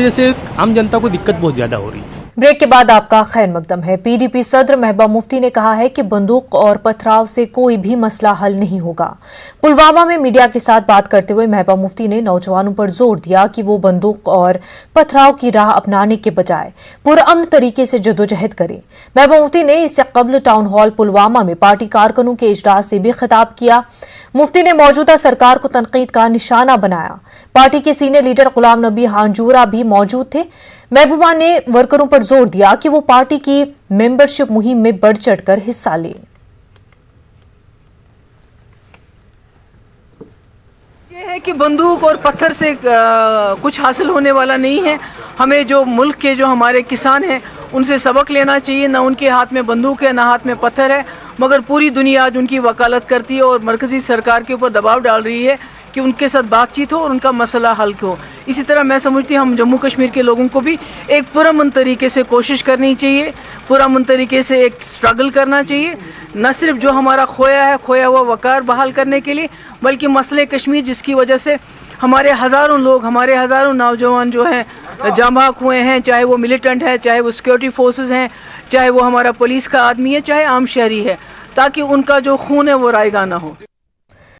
जैसे आम जनता को दिक्कत बहुत ज्यादा हो रही है। ब्रेक के बाद आपका खैर मकदम है। पीडीपी सदर महबूबा मुफ्ती ने कहा है कि बंदूक और पथराव से कोई भी मसला हल नहीं होगा। पुलवामा में मीडिया के साथ बात करते हुए महबूबा मुफ्ती ने नौजवानों पर जोर दिया कि वो बंदूक और पथराव की राह अपनाने के बजाय पुरअमन तरीके से जदोजहद करें। महबूबा मुफ्ती ने इससे कबल टाउन हॉल पुलवामा में पार्टी कारकुनों के इजलास से भी खिताब किया। मुफ्ती ने मौजूदा सरकार को तनकीद का निशाना बनाया। पार्टी के सीनियर लीडर गुलाम नबी हांजूरा भी मौजूद थे। महबूबा ने वर्करों पर जोर दिया कि वो पार्टी की मेंबरशिप मुहिम में बढ़ चढ़कर हिस्सा लें। ये है कि बंदूक और पत्थर से कुछ हासिल होने वाला नहीं है। हमें जो मुल्क के जो हमारे किसान हैं उनसे सबक लेना चाहिए। ना उनके हाथ में बंदूक है, ना हाथ में पत्थर है, मगर पूरी दुनिया आज उनकी वकालत करती है और मरकज़ी सरकार के ऊपर दबाव डाल रही है कि उनके साथ बातचीत हो और उनका मसला हल हो। इसी तरह मैं समझती हूँ हम जम्मू कश्मीर के लोगों को भी एक पुरअमन तरीके से कोशिश करनी चाहिए, पुरअमन तरीके से एक स्ट्रगल करना चाहिए, न सिर्फ जो हमारा खोया हुआ वकार बहाल करने के लिए, बल्कि मसले कश्मीर जिसकी वजह से हमारे हज़ारों लोग, हमारे हज़ारों नौजवान जो हैं जाँ बहक हुए हैं, चाहे वो मिलिटेंट है, चाहे वो सिक्योरिटी फोर्सेस हैं, चाहे वो हमारा पुलिस का आदमी है, चाहे आम शहरी है, ताकि उनका जो खून है वो रायगा ना हो।